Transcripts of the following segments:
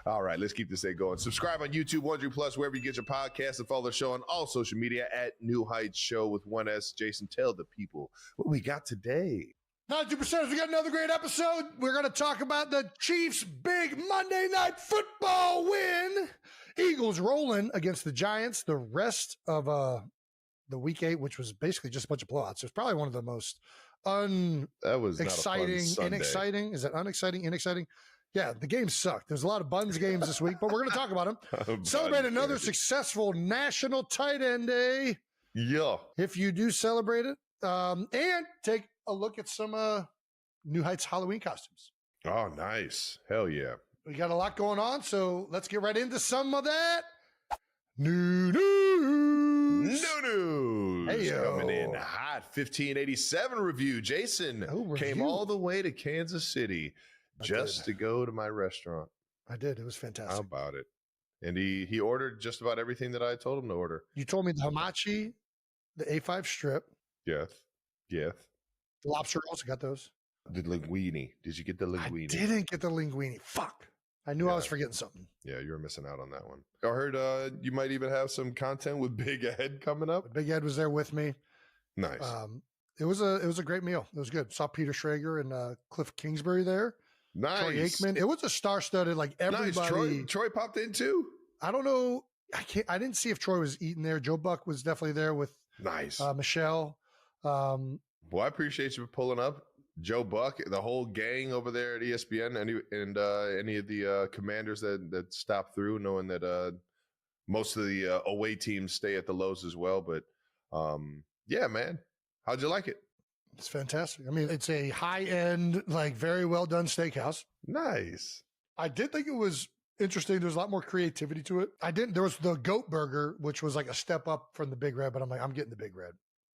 All right, let's keep this thing going. Subscribe on YouTube, Wondery Plus, wherever you get your podcasts, and follow the show on all social media at New Heights Show with 1S. Jason, tell the people what we got today. 92%, we got another great episode. We're going to talk about the Chiefs' big Monday Night Football win. Eagles rolling against the Giants. The rest of the Week 8, which was basically just a bunch of blowouts. It was probably one of the most unexciting, inexciting. Is that unexciting, inexciting? Yeah, the game sucked. There's a lot of buns games this week, but we're going to talk about them. Celebrate another successful National Tight End Day. Yeah. If you do celebrate it. And take a look at some New Heights Halloween costumes. Oh, nice. Hell yeah. We got a lot going on, so let's get right into some of that. New news. Hey-yo. Coming in hot. 1587 review. Jason came all the way to Kansas City just to go to my restaurant. I did. It was fantastic. How about it? And he ordered just about everything that I told him to order. You told me the hamachi, the A5 strip. Yes. The lobster rolls. I got those. The linguine. Did you get the linguine? I didn't get the linguine. Fuck. I knew I was forgetting something. Yeah, you were missing out on that one. I heard you might even have some content with Big Ed coming up. Big Ed was there with me. Nice. It was a great meal. It was good. Saw Peter Schrager and Cliff Kingsbury there. Nice. Troy Aikman. It was a star-studded, like everybody. Nice. Troy popped in too. I don't know. I didn't see if Troy was eating there. Joe Buck was definitely there with Michelle. Well, I appreciate you pulling up. Joe Buck, the whole gang over there at ESPN, and any of the commanders that stop through, knowing that most of the away teams stay at the Lowe's as well. But yeah, man, how'd you like it? It's fantastic. I mean, it's a high-end, like very well done steakhouse. Nice. I did think it was interesting. There's a lot more creativity to it. There was the goat burger, which was like a step up from the Big Red, but I'm like, I'm getting the Big Red.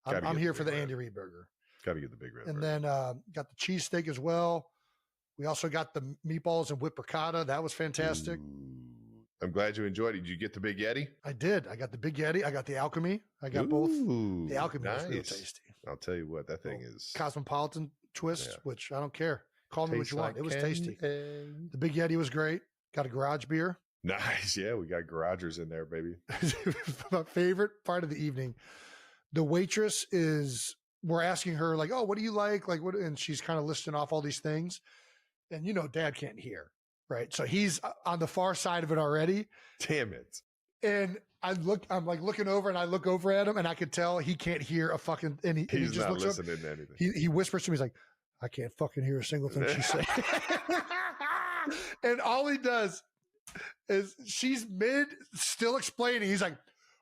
I'm here for the Andy Reid burger. Got to get the Big Red. And then got the cheesesteak as well. We also got the meatballs and whipped ricotta. That was fantastic. Ooh. I'm glad you enjoyed it. Did you get the Big Yeti? I did. I got the Big Yeti. I got the Alchemy. I got both. The Alchemy was real tasty. I'll tell you what, that thing is cosmopolitan twist, which I don't care. Call me what you want. It was tasty. The Big Yeti was great. Got a garage beer. Nice. Yeah, we got garagers in there, baby. My favorite part of the evening. The waitress we're asking her like, oh, what do you like? Like what? And she's kind of listing off all these things. And Dad can't hear, right? So he's on the far side of it already. Damn it. And I'm like looking over and I look over at him and I could tell he can't hear a fucking, and he just not looks listening up. To anything. He whispers to me, he's like, I can't fucking hear a single thing she's saying. And all he does is she's still explaining. He's like,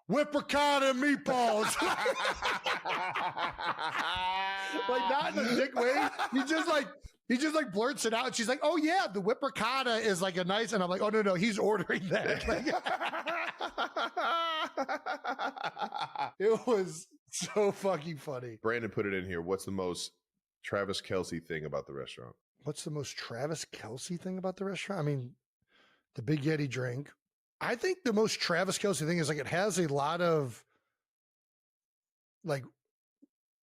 whip ricotta and meatballs. Like not in a dick way. He just like blurts it out. And she's like, oh yeah, the whip ricotta is like a nice, and I'm like, oh no, he's ordering that. Like, it was so fucking funny. Brandon put it in here. What's the most Travis Kelce thing about the restaurant? What's the most Travis Kelce thing about the restaurant? I mean, the Big Yeti drink. I think the most Travis Kelce thing is like it has a lot of like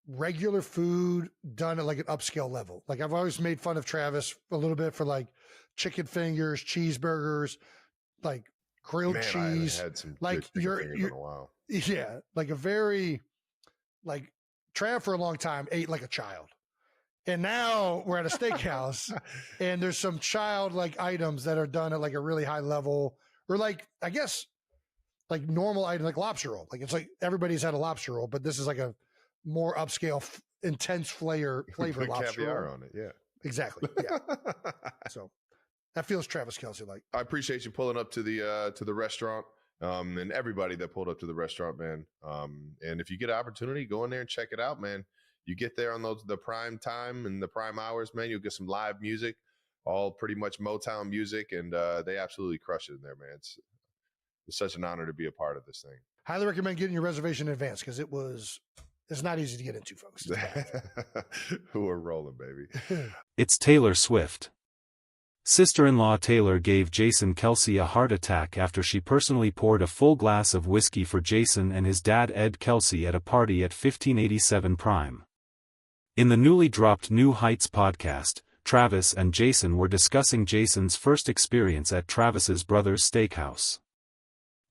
regular food done at like an upscale level. Like I've always made fun of Travis a little bit for like chicken fingers, cheeseburgers, like grilled cheese. I had some like you're in a while. Yeah, like a very like Trav for a long time ate like a child. And now we're at a steakhouse and there's some child-like items that are done at like a really high level, or like, I guess, like normal item, like lobster roll. Like it's like everybody's had a lobster roll, but this is like a more upscale, intense flavor lobster caviar roll. On it, yeah. Exactly. Yeah. So that feels Travis Kelce like. I appreciate you pulling up to the restaurant, and everybody that pulled up to the restaurant, man. And if you get an opportunity, go in there and check it out, man. You get there on the prime time and the prime hours, man. You'll get some live music, all pretty much Motown music, and they absolutely crush it in there, man. It's such an honor to be a part of this thing. Highly recommend getting your reservation in advance because it's not easy to get into, folks. Who are rolling, baby? It's Taylor Swift. Sister-in-law Taylor gave Jason Kelce a heart attack after she personally poured a full glass of whiskey for Jason and his dad Ed Kelce at a party at 1587 Prime. In the newly dropped New Heights podcast, Travis and Jason were discussing Jason's first experience at Travis's brother's steakhouse.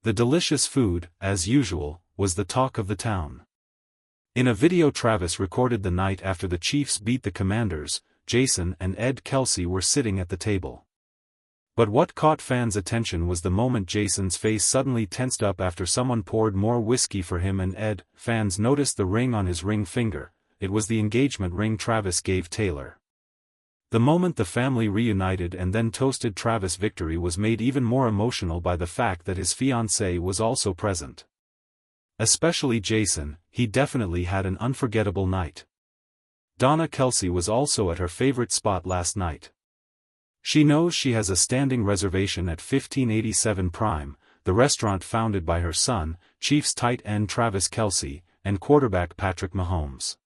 The delicious food, as usual, was the talk of the town. In a video Travis recorded the night after the Chiefs beat the Commanders, Jason and Ed Kelce were sitting at the table. But what caught fans' attention was the moment Jason's face suddenly tensed up after someone poured more whiskey for him and Ed. Fans noticed the ring on his ring finger. It was the engagement ring Travis gave Taylor. The moment the family reunited and then toasted Travis' victory was made even more emotional by the fact that his fiancée was also present. Especially Jason, he definitely had an unforgettable night. Donna Kelce was also at her favorite spot last night. She knows she has a standing reservation at 1587 Prime, the restaurant founded by her son, Chiefs tight end Travis Kelce, and quarterback Patrick Mahomes.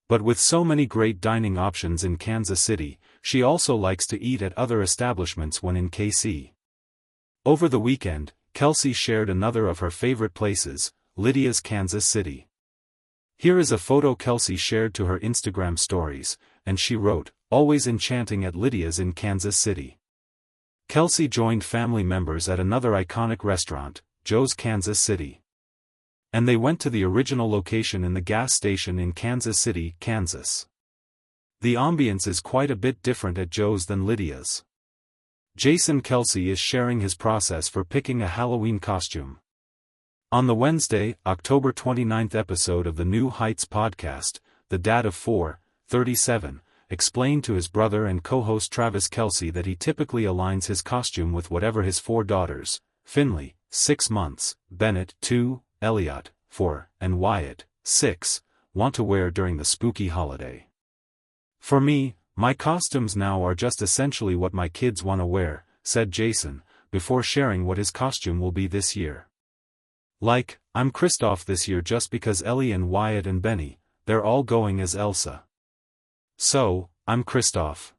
But with so many great dining options in Kansas City, she also likes to eat at other establishments when in KC. Over the weekend, Kelce shared another of her favorite places, Lydia's Kansas City. Here is a photo Kelce shared to her Instagram stories, and she wrote, "Always enchanting at Lydia's in Kansas City." Kelce joined family members at another iconic restaurant, Joe's Kansas City. And they went to the original location in the gas station in Kansas City, Kansas. The ambience is quite a bit different at Joe's than Lydia's. Jason Kelce is sharing his process for picking a Halloween costume. On the Wednesday, October 29th episode of the New Heights podcast, the dad of 4, 37, explained to his brother and co-host Travis Kelce that he typically aligns his costume with whatever his 4 daughters, Finley, 6 months, Bennett, 2, Elliot, 4, and Wyatt, 6, want to wear during the spooky holiday. "For me, my costumes now are just essentially what my kids want to wear," said Jason, before sharing what his costume will be this year. "Like, I'm Kristoff this year just because Ellie and Wyatt and Benny, they're all going as Elsa. So, I'm Kristoff.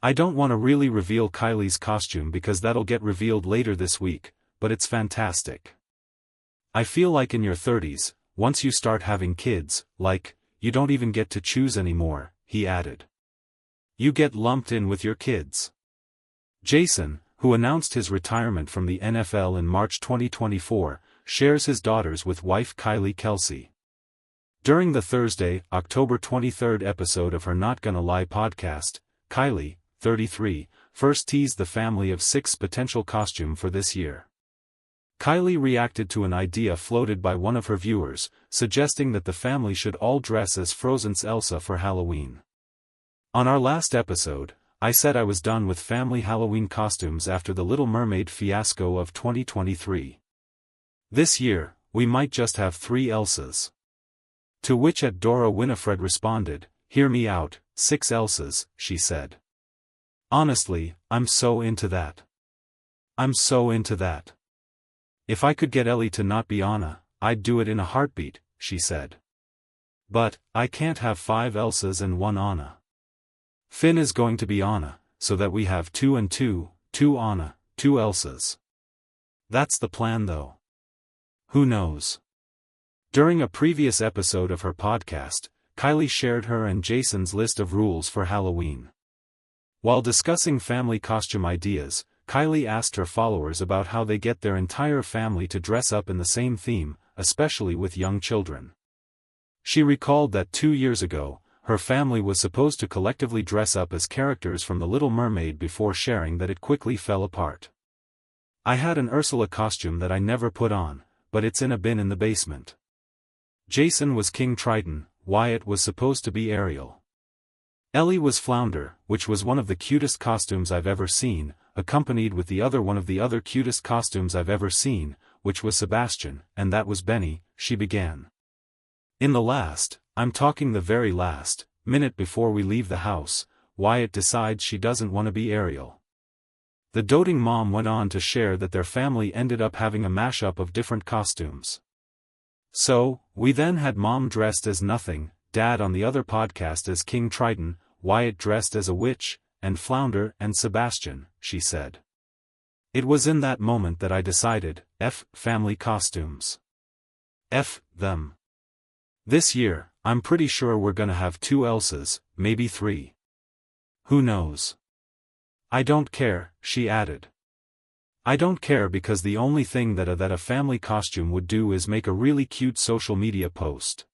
I don't want to really reveal Kylie's costume because that'll get revealed later this week, but it's fantastic. I feel like in your 30s, once you start having kids, like, you don't even get to choose anymore," he added. "You get lumped in with your kids." Jason, who announced his retirement from the NFL in March 2024, shares his daughters with wife Kylie Kelce. During the Thursday, October 23rd episode of her Not Gonna Lie podcast, Kylie, 33, first teased the family of 6 potential costume for this year. Kylie reacted to an idea floated by one of her viewers, suggesting that the family should all dress as Frozen's Elsa for Halloween. "On our last episode, I said I was done with family Halloween costumes after the Little Mermaid fiasco of 2023. This year, we might just have 3 Elsas." To which Dora Winifred responded, "Hear me out, 6 Elsas," she said. "Honestly, I'm so into that. I'm so into that. If I could get Ellie to not be Anna, I'd do it in a heartbeat," she said. "But, I can't have 5 Elsas and 1 Anna. Finn is going to be Anna, so that we have 2 and 2, 2 Anna, 2 Elsas. That's the plan though. Who knows?" During a previous episode of her podcast, Kylie shared her and Jason's list of rules for Halloween. While discussing family costume ideas, Kylie asked her followers about how they get their entire family to dress up in the same theme, especially with young children. She recalled that 2 years ago, her family was supposed to collectively dress up as characters from The Little Mermaid before sharing that it quickly fell apart. "I had an Ursula costume that I never put on, but it's in a bin in the basement." Jason was King Triton, Wyatt was supposed to be Ariel. Ellie was Flounder, which was one of the cutest costumes I've ever seen, accompanied with one of the other cutest costumes I've ever seen, which was Sebastian, and that was Benny, she began. "In the last, I'm talking the very last, minute before we leave the house, Wyatt decides she doesn't want to be Ariel." The doting mom went on to share that their family ended up having a mashup of different costumes. "So, we then had Mom dressed as nothing, Dad on the other podcast as King Triton, Wyatt dressed as a witch, and Flounder and Sebastian," she said. "It was in that moment that I decided, F family costumes. F them. This year, I'm pretty sure we're gonna have 2 Elsas, maybe 3. Who knows? I don't care, she added. I don't care because the only thing that a family costume would do is make a really cute social media post.